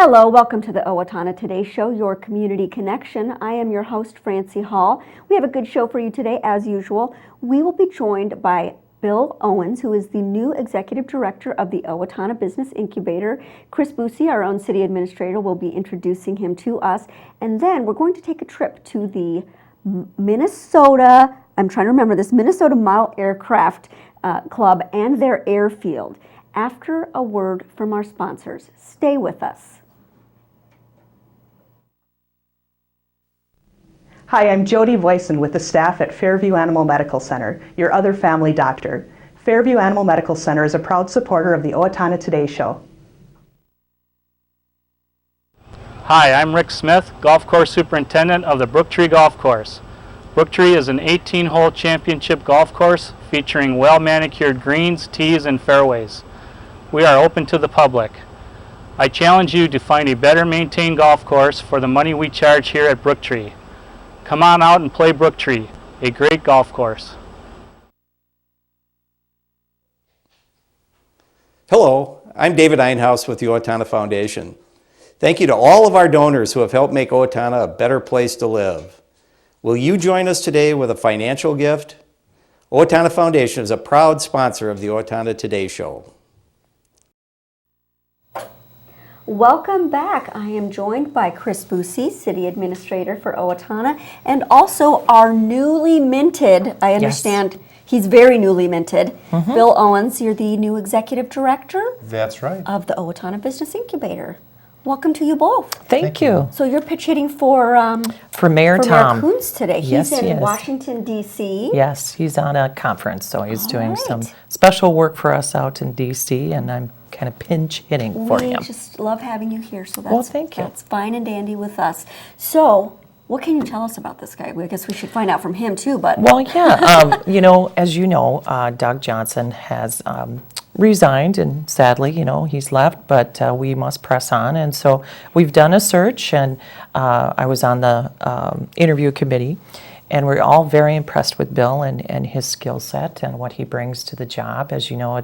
Hello, welcome to the Owatonna Today Show, your community connection. I am your host, Francy Hall. We have a good show for you today, as usual. We will be joined by Bill Owens, who is the new Executive Director of the Owatonna Business Incubator. Kris Busse, our own City Administrator, will be introducing him to us. And then we're going to take a trip to the Minnesota Model Aircraft Club and their airfield. After a word from our sponsors. Stay with us. Hi, I'm Jody Voisin with the staff at Fairview Animal Medical Center, your other family doctor. Fairview Animal Medical Center is a proud supporter of the Owatonna Today Show. Hi, I'm Rick Smith, Golf Course Superintendent of the Brooktree Golf Course. Brooktree is an 18-hole championship golf course featuring well-manicured greens, tees, and fairways. We are open to the public. I challenge you to find a better maintained golf course for the money we charge here at Brooktree. Come on out and play Brooktree, a great golf course. Hello, I'm David Einhaus with the Owatonna Foundation. Thank you to all of our donors who have helped make Owatonna a better place to live. Will you join us today with a financial gift? Owatonna Foundation is a proud sponsor of the Owatonna Today Show. Welcome back. I am joined by Kris Busse, City Administrator for Owatonna, and also our newly minted, I understand he's very newly minted, Bill Owens. You're the new Executive Director. That's right. Of the Owatonna Business Incubator. Welcome to you both. Thank you. So you're pitch hitting for Mayor Tom Kuntz today. Yes, he's in he is. Washington, D.C. Yes, he's on a conference, so he's All doing right. some special work for us out in D.C., and I'm kind of pinch hitting for We him. just love having you here, so that's, Well, thank you. That's fine and dandy with us. So, what can you tell us about this guy? I guess we should find out from him too, but... Well, yeah, as you know, Doug Johnson has resigned, and sadly, he's left, but we must press on. And so we've done a search, and I was on the interview committee, and we're all very impressed with Bill and his skill set and what he brings to the job. As you know,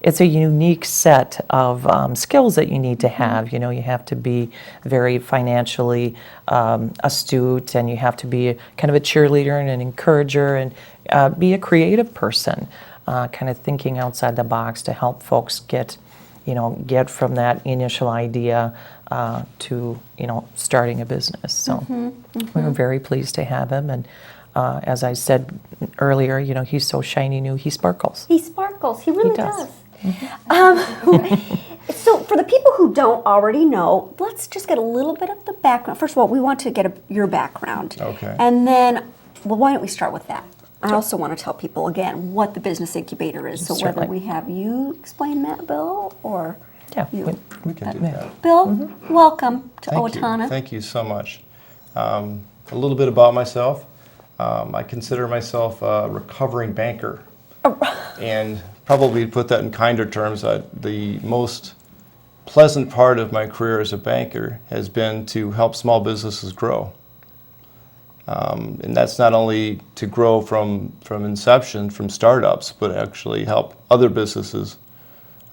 it's a unique set of skills that you need to have. You have to be very financially astute, and you have to be kind of a cheerleader and an encourager, and be a creative person, kind of thinking outside the box to help folks get from that initial idea to starting a business. So we're very pleased to have him, and as I said earlier, he's so shiny new, he sparkles. He sparkles. He really does. Mm-hmm. So for the people who don't already know, let's just get a little bit of the background. First of all, we want to get your background. Okay. And then, well, why don't we start with that? I also want to tell people, again, what the Business Incubator is. So Certainly. whether we have you explain that, Bill, or Yeah, you. We can do that. Bill, welcome to Thank Owatonna. you. Thank you so much. A little bit about myself. I consider myself a recovering banker. And probably put that in kinder terms, the most pleasant part of my career as a banker has been to help small businesses grow. And that's not only to grow from inception, from startups, but actually help other businesses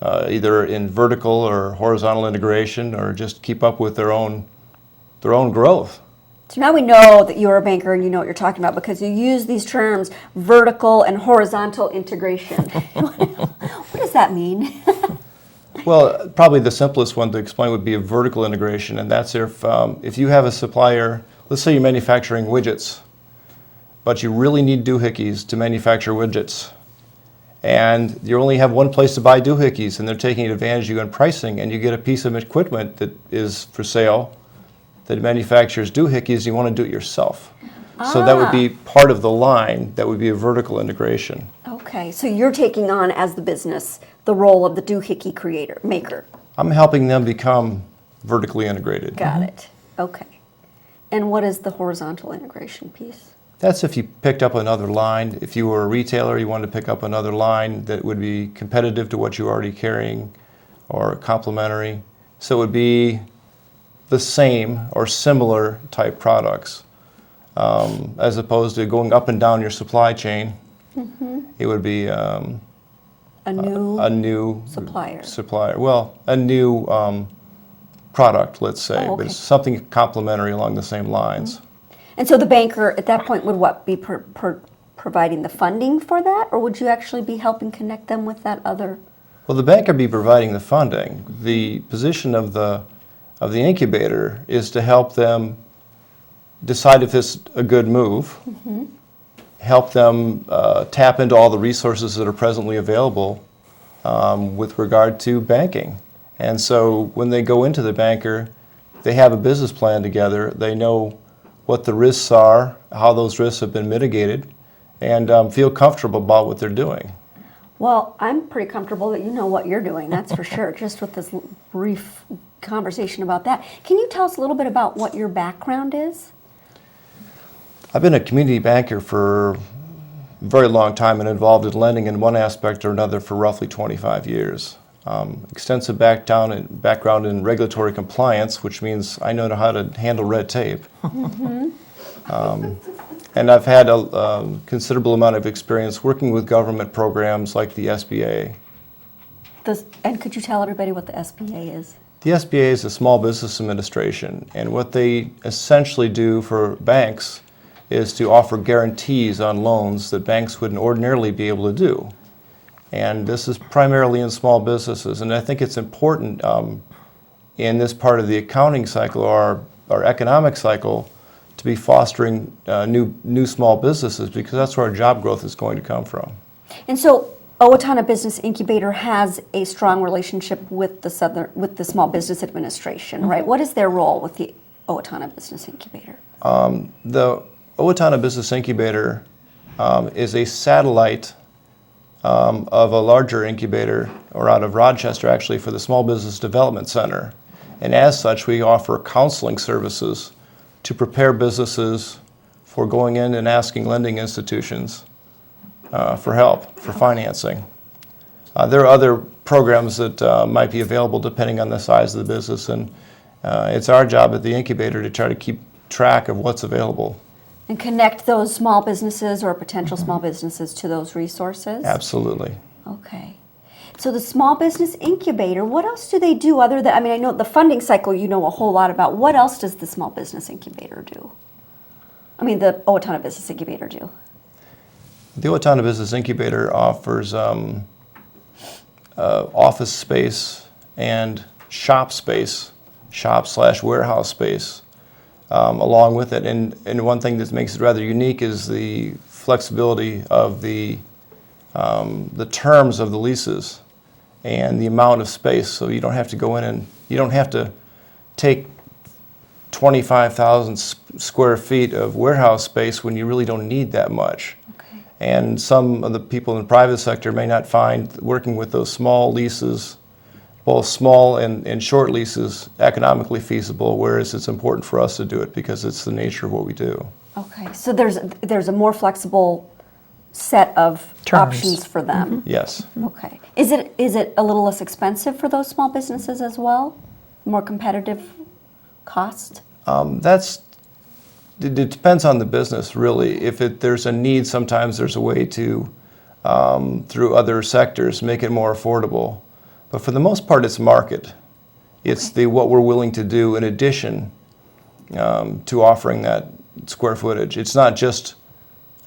either in vertical or horizontal integration, or just keep up with their own growth. So now we know that you're a banker and you know what you're talking about because you use these terms, vertical and horizontal integration. What does that mean? Well, probably the simplest one to explain would be a vertical integration, and that's if you have a supplier, let's say you're manufacturing widgets, but you really need doohickeys to manufacture widgets, and you only have one place to buy doohickeys, and they're taking advantage of you in pricing, and you get a piece of equipment that is for sale that manufactures doohickeys, you want to do it yourself. So that would be part of the line, that would be a vertical integration. Okay, so you're taking on, as the business, the role of the doohickey maker. I'm helping them become vertically integrated. Got it. Okay. And what is the horizontal integration piece? That's if you picked up another line. If you were a retailer, you wanted to pick up another line that would be competitive to what you're already carrying or complementary. So it would be the same or similar type products, as opposed to going up and down your supply chain. It would be a new new supplier. Well, a new product, let's say, Oh, okay. but it's something complementary along the same lines. And so the banker at that point would what, be providing the funding for that, or would you actually be helping connect them with that other? Well, the bank would be providing the funding. The position of the incubator is to help them decide if it's a good move, help them tap into all the resources that are presently available with regard to banking. And so when they go into the banker, they have a business plan together. They know what the risks are, how those risks have been mitigated, and feel comfortable about what they're doing. Well, I'm pretty comfortable that you know what you're doing, that's for sure, just with this brief conversation about that. Can you tell us a little bit about what your background is? I've been a community banker for a very long time and involved in lending in one aspect or another for roughly 25 years. Extensive background in regulatory compliance, which means I know how to handle red tape. And I've had a considerable amount of experience working with government programs like the SBA. And could you tell everybody what the SBA is? The SBA is a Small Business Administration, and what they essentially do for banks is to offer guarantees on loans that banks wouldn't ordinarily be able to do. And this is primarily in small businesses, and I think it's important in this part of the accounting cycle or our economic cycle to be fostering new small businesses, because that's where our job growth is going to come from. And so Owatonna Business Incubator has a strong relationship with the Small Business Administration, right? What is their role with the Owatonna Business Incubator? The Owatonna Business Incubator is a satellite of a larger incubator, or out of Rochester actually, for the Small Business Development Center. And as such, we offer counseling services to prepare businesses for going in and asking lending institutions for help, for financing. There are other programs that might be available depending on the size of the business, and it's our job at the incubator to try to keep track of what's available. And connect those small businesses or potential small businesses to those resources? Absolutely. Okay. So the Small Business Incubator, what else do they do other than, I know the funding cycle you know a whole lot about. What else does the Small Business Incubator do? The Owatonna Business Incubator do? The Owatonna Business Incubator offers office space and shop/warehouse space along with it. And one thing that makes it rather unique is the flexibility of the terms of the leases and the amount of space. So you don't have to go in and you don't have to take 25,000 square feet of warehouse space when you really don't need that much. Okay. And some of the people in the private sector may not find working with those small leases, both small and short leases, economically feasible, whereas it's important for us to do it because it's the nature of what we do. Okay, so there's a more flexible set of Terms. options for them. Yes. Okay. Is it a little less expensive for those small businesses as well? More competitive cost? It depends on the business, really. If there's a need, sometimes there's a way to, through other sectors, make it more affordable. But for the most part, it's market. It's what we're willing to do in addition to offering that square footage. It's not just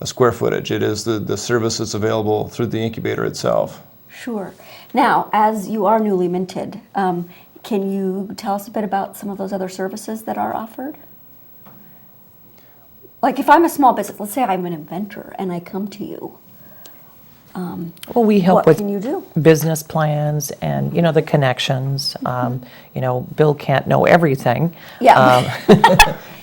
a square footage. It is the service that's available through the incubator itself. Sure. Now, as you are newly minted, can you tell us a bit about some of those other services that are offered? Like if I'm a small business, let's say I'm an inventor and I come to you. Well, we help What with can you do? business plans and, the connections. Bill can't know everything. Yeah.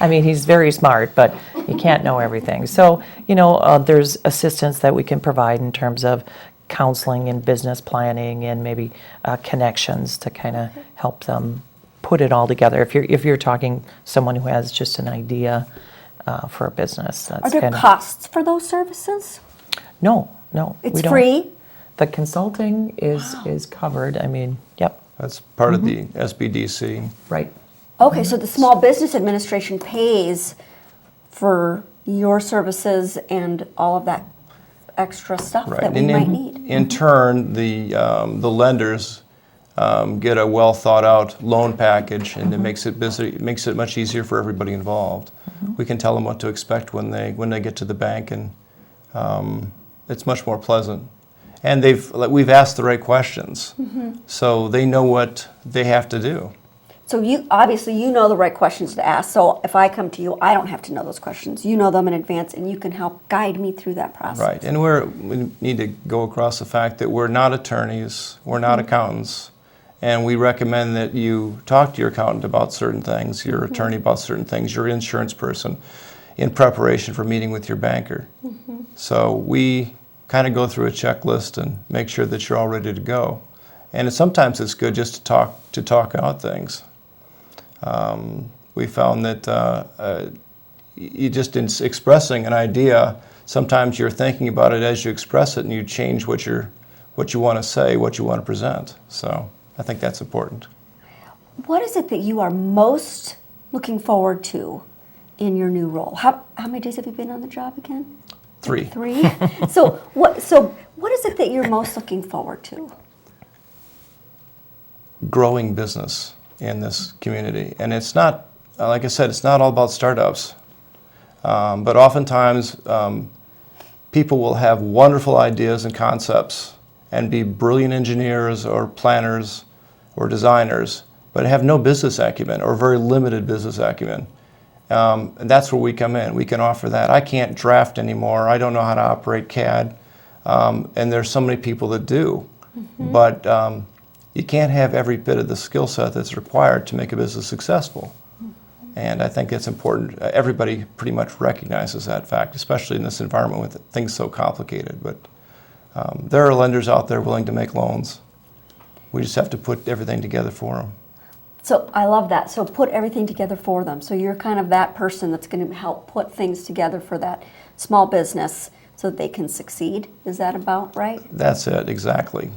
He's very smart, but you can't know everything. So, there's assistance that we can provide in terms of counseling and business planning and maybe connections to kind of help them put it all together. If you're talking someone who has just an idea for a business, that's Are there kind of costs for those services? no. It's we don't. free? The consulting is covered. Yep, That's part of the SBDC. right. Okay, so the Small Business Administration pays for your services and all of that extra stuff Right. that we And might need. in turn, the lenders get a well thought out loan package, and it makes it much easier for everybody involved. We can tell them what to expect when they get to the bank, and it's much more pleasant. And we've asked the right questions, so they know what they have to do. So you obviously know the right questions to ask. So if I come to you, I don't have to know those questions. You know them in advance, and you can help guide me through that process. Right, and we need to go across the fact that we're not attorneys, we're not accountants, and we recommend that you talk to your accountant about certain things, your attorney about certain things, your insurance person, in preparation for meeting with your banker. So we kind of go through a checklist and make sure that you're all ready to go. And sometimes it's good just to talk out things. We found that you just in expressing an idea, sometimes you're thinking about it as you express it, and you change what you want to say, what you want to present. So I think that's important. What is it that you are most looking forward to in your new role? How many days have you been on the job again? 3. 3? So what is it that you're most looking forward to? Growing business in this community. And it's not, like I said, it's not all about startups. But oftentimes people will have wonderful ideas and concepts and be brilliant engineers or planners or designers, but have no business acumen or very limited business acumen. And that's where we come in. We can offer that. I can't draft anymore. I don't know how to operate CAD. And there's so many people that do. But you can't have every bit of the skill set that's required to make a business successful. And I think it's important. Everybody pretty much recognizes that fact, especially in this environment with things so complicated. But there are lenders out there willing to make loans. We just have to put everything together for them. So I love that. So put everything together for them. So you're kind of that person that's going to help put things together for that small business so that they can succeed. Is that about right? That's it, exactly.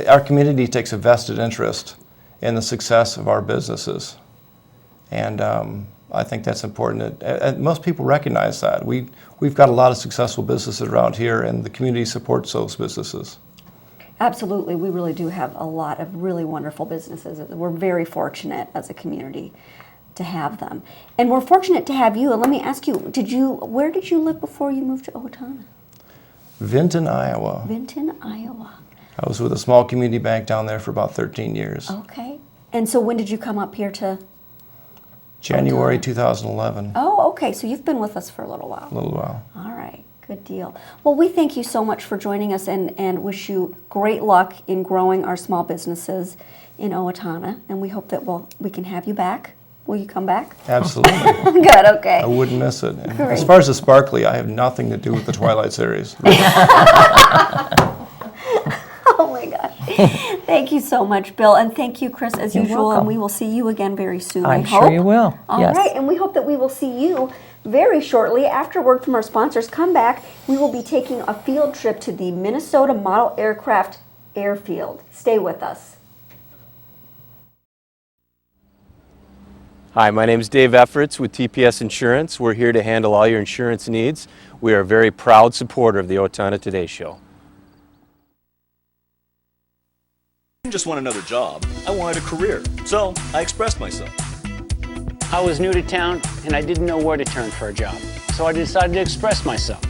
Our community takes a vested interest in the success of our businesses. And I think that's important. Most people recognize that. We've got a lot of successful businesses around here, and the community supports those businesses. Absolutely. We really do have a lot of really wonderful businesses. We're very fortunate as a community to have them. And we're fortunate to have you. And let me ask you, where did you live before you moved to Owatonna? Vinton, Iowa. Vinton, Iowa. I was with a small community bank down there for about 13 years. Okay. And so when did you come up here to? January 2011. Oh, okay. So you've been with us for a little while. A little while. All right. Good deal. Well, we thank you so much for joining us and wish you great luck in growing our small businesses in Owatonna. And we hope that we can have you back. Will you come back? Absolutely. Good, okay. I wouldn't miss it. And Great. as far as the sparkly, I have nothing to do with the Twilight series. Oh my gosh. Thank you so much, Bill. And thank you, Kris, as You're usual. welcome. And we will see you again very soon. I'm I sure hope. you will. All Yes. right. And we hope that we will see you very shortly. After word from our sponsors come back, we will be taking a field trip to the Minnesota Model Aircraft Airfield. Stay with us. Hi, my name is Dave Efforts with TPS Insurance. We're here to handle all your insurance needs. We are a very proud supporter of the Owatonna Today Show. I didn't just want another job, I wanted a career, so I expressed myself. I was new to town and I didn't know where to turn for a job, so I decided to express myself.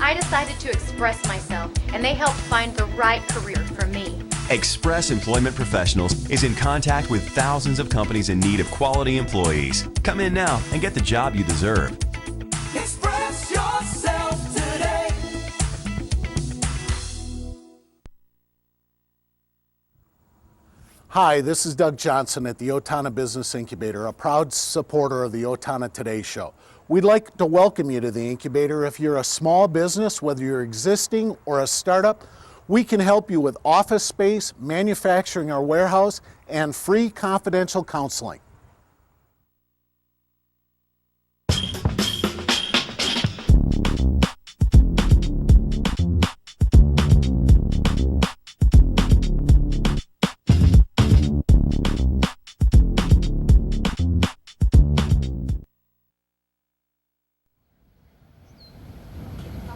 I decided to express myself, and they helped find the right career for me. Express Employment Professionals is in contact with thousands of companies in need of quality employees. Come in now and get the job you deserve. Express yourself today. Hi, this is Doug Johnson at the Owatonna Business Incubator, a proud supporter of the Owatonna Today Show. We'd like to welcome you to the Incubator. If you're a small business, whether you're existing or a startup, we can help you with office space, manufacturing or warehouse, and free confidential counseling.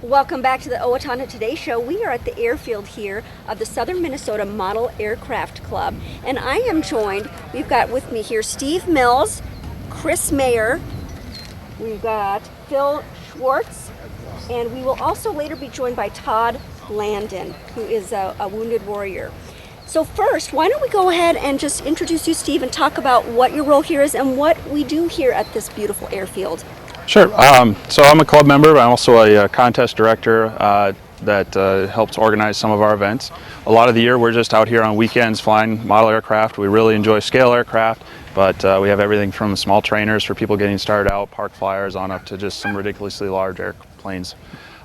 Welcome back to the Owatonna Today Show. We are at the airfield here of the Southern Minnesota Model Aircraft Club, and I am joined, we've got with me here Steve Mills, Chris Mayer, we've got Phil Schwartz, and we will also later be joined by Todd Landon, who is a wounded warrior. So first, why don't we go ahead and just introduce you, Steve, and talk about what your role here is and what we do here at this beautiful airfield. Sure. So I'm a club member, but I'm also a contest director that helps organize some of our events. A lot of the year we're just out here on weekends flying model aircraft. We really enjoy scale aircraft, but we have everything from small trainers for people getting started out, park flyers, on up to just some ridiculously large airplanes.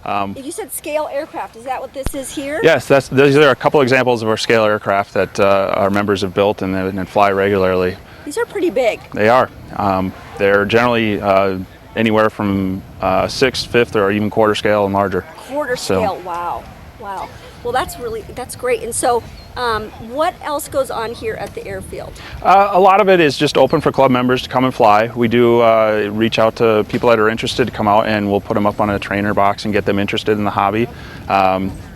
You said scale aircraft, is that what this is here? Yes, these are a couple examples of our scale aircraft that our members have built and fly regularly. These are pretty big. They are. They're generally anywhere from 6th, 5th, or even quarter scale and larger. Quarter scale, wow. Well, that's great. And so, what else goes on here at the airfield? A lot of it is just open for club members to come and fly. We do reach out to people that are interested to come out, and we'll put them up on a trainer box and get them interested in the hobby.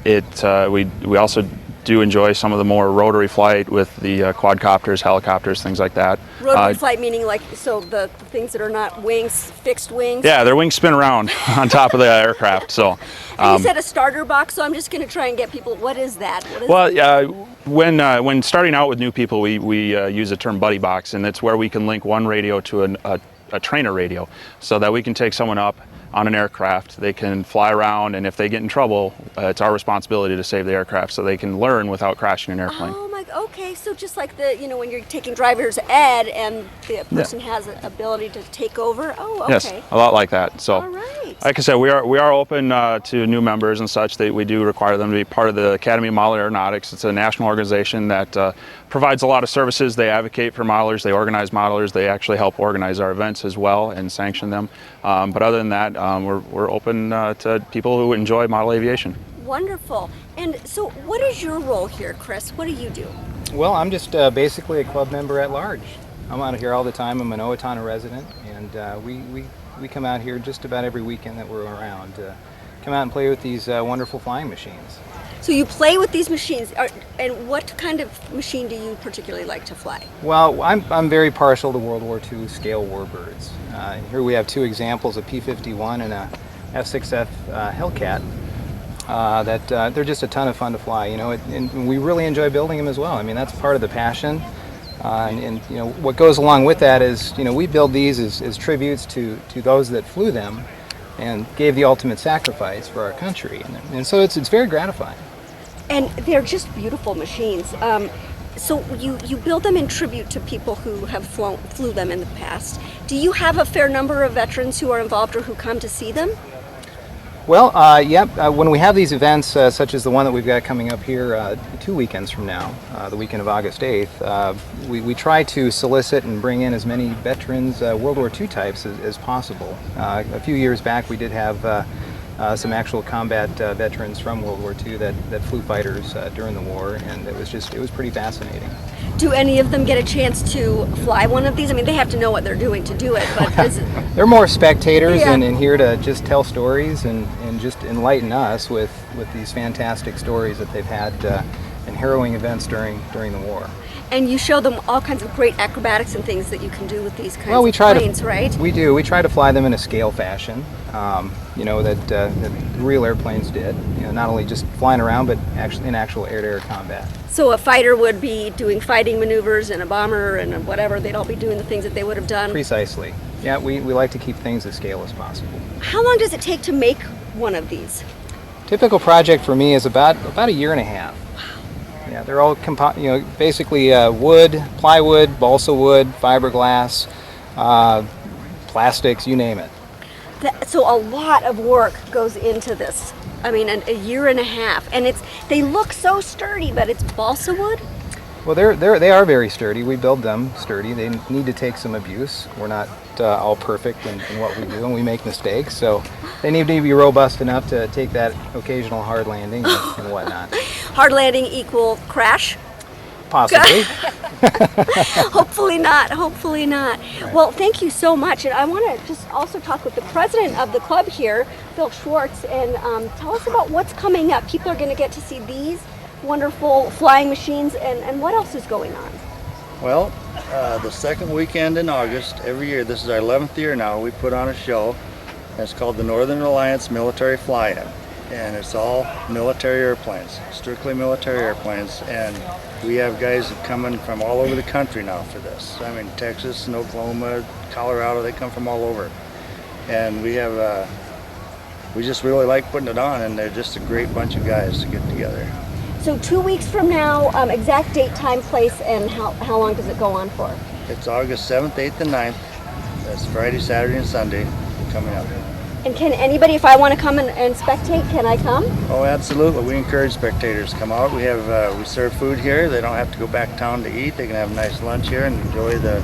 We also do enjoy some of the more rotary flight with the quadcopters, helicopters, things like that. Rotary flight meaning so the things that are not wings, fixed wings? Yeah, their wings spin around on top of the aircraft. So. And you said a starter box, so I'm just going to try and get people, what is that? When starting out with new people, we use the term buddy box, and it's where we can link one radio to a trainer radio so that we can take someone up on an aircraft, they can fly around, and if they get in trouble, it's our responsibility to save the aircraft so they can learn without crashing an airplane. Oh my, okay, so just like when you're taking driver's ed and the person has an ability to take over? Oh, okay. Yes, a lot like that. So, all right. Like I said, we are open to new members and such. We do require them to be part of the Academy of Model Aeronautics. It's a national organization that provides a lot of services. They advocate for modelers, they organize modelers, they actually help organize our events as well and sanction them. But other than that, we're open to people who enjoy model aviation. Wonderful. And so what is your role here, Chris? What do you do? Well, I'm just basically a club member at large. I'm out here all the time. I'm an Owatonna resident, and we come out here just about every weekend that we're around. Come out and play with these wonderful flying machines. So you play with these machines, and what kind of machine do you particularly like to fly? Well, I'm very partial to World War II scale warbirds. Here we have two examples, a P-51 and a F-6F Hellcat. That they're just a ton of fun to fly, and we really enjoy building them as well. I mean, that's part of the passion. And what goes along with that is, we build these as tributes to those that flew them and gave the ultimate sacrifice for our country. And so it's very gratifying. And they're just beautiful machines. So you build them in tribute to people who have flew them in the past. Do you have a fair number of veterans who are involved or who come to see them? Well, when we have these events, such as the one that we've got coming up here 2 weekends from now, the weekend of August 8th, we try to solicit and bring in as many veterans, World War II types as possible. A few years back we did have some actual combat veterans from World War II that flew fighters during the war, and it was pretty fascinating. Do any of them get a chance to fly one of these? I mean, they have to know what they're doing to do it, but they're more spectators and here to just tell stories and just enlighten us with these fantastic stories that they've had and harrowing events during the war. And you show them all kinds of great acrobatics and things that you can do with these kinds of planes, right? We do. We try to fly them in a scale fashion, that real airplanes did. Not only just flying around, but actually in actual air-to-air combat. So a fighter would be doing fighting maneuvers, and a bomber and whatever, they'd all be doing the things that they would have done? Precisely. Yeah, we like to keep things as scale as possible. How long does it take to make one of these? Typical project for me is about a year and a half. Yeah, they're all basically wood, plywood, balsa wood, fiberglass, plastics, you name it. So a lot of work goes into this. I mean, a year and a half, and they look so sturdy, but it's balsa wood. Well, they are very sturdy. We build them sturdy. They need to take some abuse. We're not all perfect in what we do, and we make mistakes. So they need to be robust enough to take that occasional hard landing and whatnot. Hard landing equal crash? Possibly. Hopefully not. Hopefully not. Right. Well, thank you so much. And I want to just also talk with the president of the club here, Bill Schwartz, and tell us about what's coming up. People are going to get to see these wonderful flying machines, and what else is going on? Well, the second weekend in August every year, this is our 11th year now, we put on a show. It's called the Northern Alliance Military Fly-In, and it's all military airplanes, strictly military airplanes, and we have guys coming from all over the country now for this. I mean, Texas and Oklahoma, Colorado, they come from all over. And we have, we just really like putting it on, and they're just a great bunch of guys to get together. So 2 weeks from now, exact date, time, place, and how long does it go on for? It's August 7th, 8th, and 9th. That's Friday, Saturday, and Sunday coming up. And can anybody, if I want to come and spectate, can I come? Oh, absolutely. We encourage spectators to come out. We have we serve food here. They don't have to go back town to eat. They can have a nice lunch here and enjoy the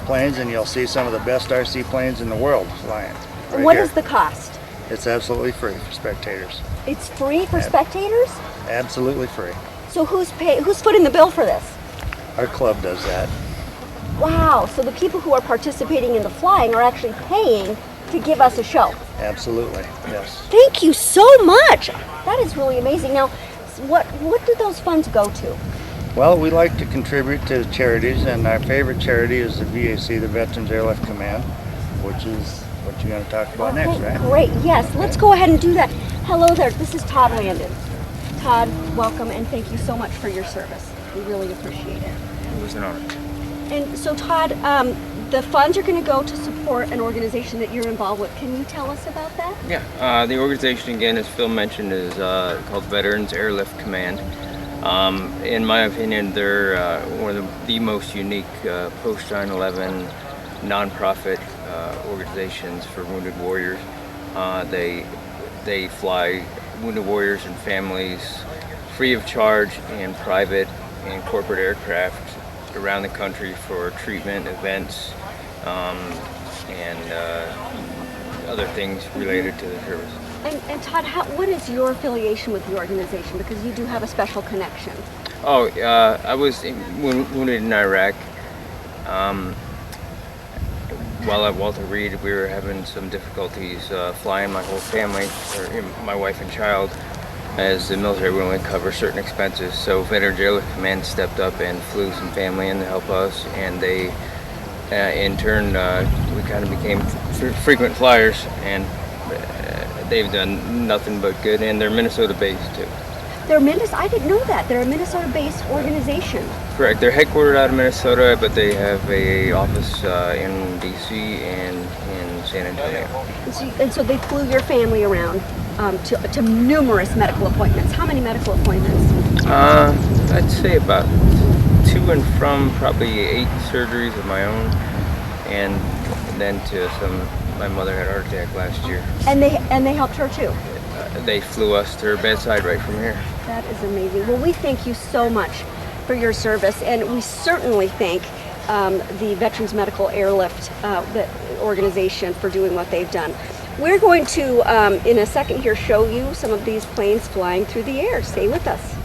planes, and you'll see some of the best RC planes in the world flying. Right What here. is the cost? It's absolutely free for spectators. It's free for spectators? Absolutely free. So who's footing the bill for this? Our club does that. Wow, so the people who are participating in the flying are actually paying to give us a show. Absolutely, yes. Thank you so much. That is really amazing. Now, what do those funds go to? Well, we like to contribute to charities, and our favorite charity is the VAC, the Veterans Airlift Command, which is what you're going to talk about next, right? Great, yes. Let's go ahead and do that. Hello there, this is Todd Landon. Todd, welcome, and thank you so much for your service. We really appreciate it. It was an honor. And so, Todd, the funds are going to go to support an organization that you're involved with. Can you tell us about that? Yeah, the organization, again, as Phil mentioned, is called Veterans Airlift Command. In my opinion, they're one of the most unique post 9/11 nonprofit organizations for wounded warriors. They fly wounded warriors and families free of charge in private and corporate aircraft around the country for treatment, events, and other things related to the service. And Todd, what is your affiliation with the organization? Because you do have a special connection. Oh, I was wounded in Iraq. While at Walter Reed, we were having some difficulties flying my whole family, or my wife and child, as the military would only cover certain expenses. So Veterans Airlift Command stepped up and flew some family in to help us, and they, in turn, we kind of became frequent flyers, and they've done nothing but good, and they're Minnesota-based too. I didn't know that. They're a Minnesota-based organization. Correct. They're headquartered out of Minnesota, but they have a office in D.C. and in San Antonio. And so they flew your family around to numerous medical appointments. How many medical appointments? I'd say about 2 and from, probably 8 surgeries of my own, and then to some. My mother had a heart attack last year. And they helped her too. They flew us to her bedside right from here. That is amazing. Well, we thank you so much for your service, and we certainly thank the Veterans Medical Airlift organization for doing what they've done. We're going to, in a second here, show you some of these planes flying through the air. Stay with us.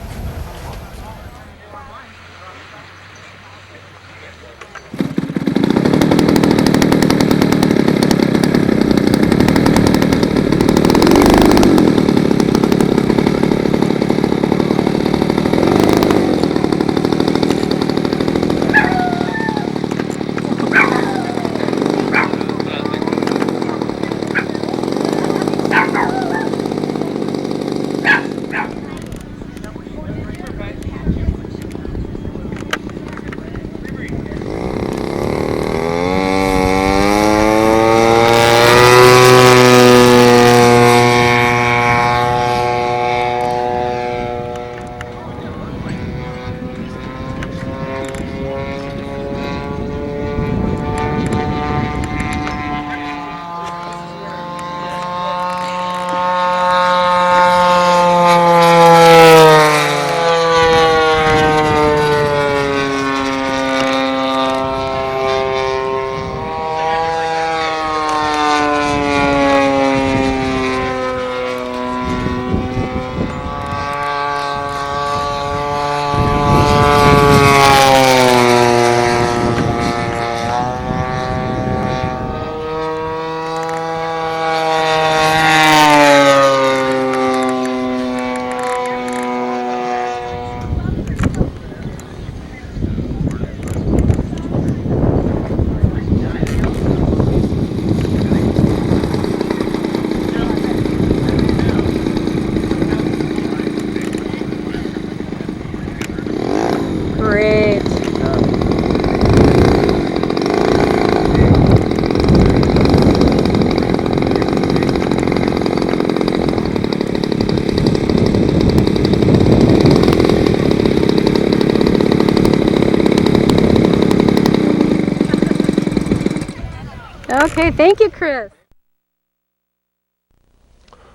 Okay, thank you, Kris.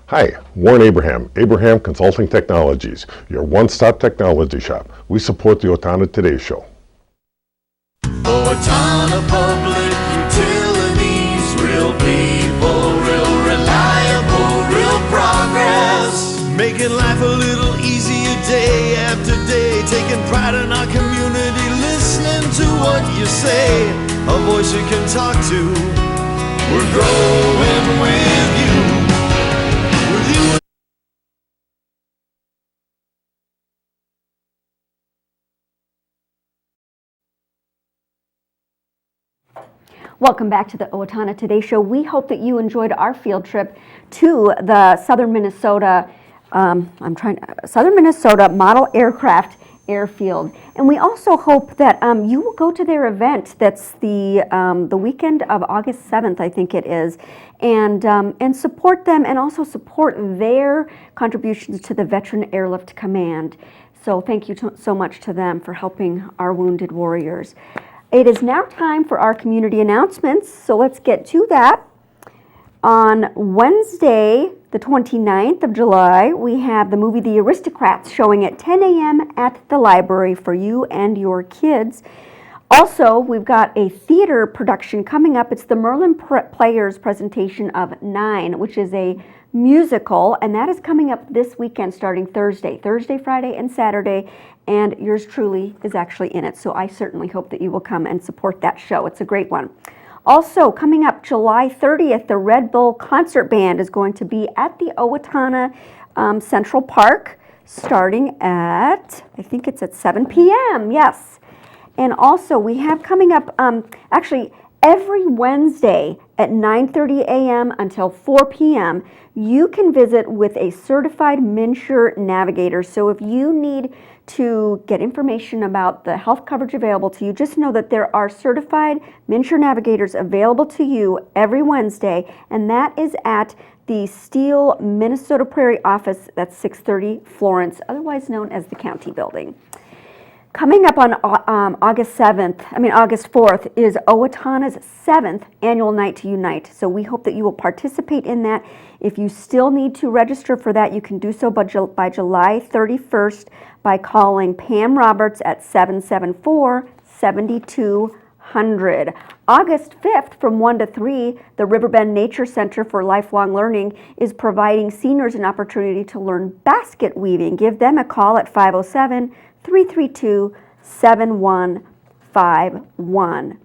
Hi, Warren Abraham, Abraham Consulting Technologies, your one-stop technology shop. We support the Owatonna Today Show. Owatonna Public Utilities, real people, real reliable, real progress. Making life a little easier day after day, taking pride in our community, listening to what you say, a voice you can talk to. We're growing with you. Welcome back to the Owatonna Today Show. We hope that you enjoyed our field trip to the Southern Minnesota Model Aircraft Airfield, and we also hope that you will go to their event. That's the weekend of August 7th, I think it is, and support them, and also support their contributions to the Veteran Airlift Command. So thank you so much to them for helping our wounded warriors. It is now time for our community announcements, so let's get to that. On Wednesday, the 29th of July, we have the movie The Aristocrats showing at 10 a.m. at the library for you and your kids. Also, we've got a theater production coming up. It's the Merlin Players presentation of 9, which is a musical, and that is coming up this weekend starting Thursday, Friday, and Saturday, and yours truly is actually in it. So I certainly hope that you will come and support that show. It's a great one. Also, coming up July 30th, the Red Bull Concert Band is going to be at the Owatonna Central Park starting at, I think it's at 7 p.m., yes. And also, we have coming up, actually, every Wednesday at 9:30 a.m. until 4 p.m., you can visit with a certified MNsure navigator. So if you need to get information about the health coverage available to you, just know that there are certified MNsure navigators available to you every Wednesday, and that is at the Steele, Minnesota Prairie office. That's 630 Florence, otherwise known as the County Building. Coming up on August 4th is Owatonna's 7th annual Night to Unite. So we hope that you will participate in that. If you still need to register for that, you can do so by July 31st by calling Pam Roberts at 774-7200. August 5th from 1 to 3, the Riverbend Nature Center for Lifelong Learning is providing seniors an opportunity to learn basket weaving. Give them a call at 507-332-7151.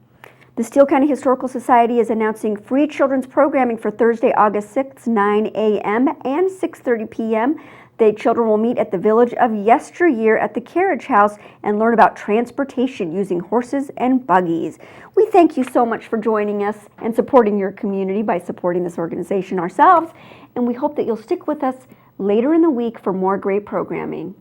The Steele County Historical Society is announcing free children's programming for Thursday, August 6th, 9 a.m. and 6:30 p.m. The children will meet at the Village of Yesteryear at the Carriage House and learn about transportation using horses and buggies. We thank you so much for joining us and supporting your community by supporting this organization ourselves, and we hope that you'll stick with us later in the week for more great programming.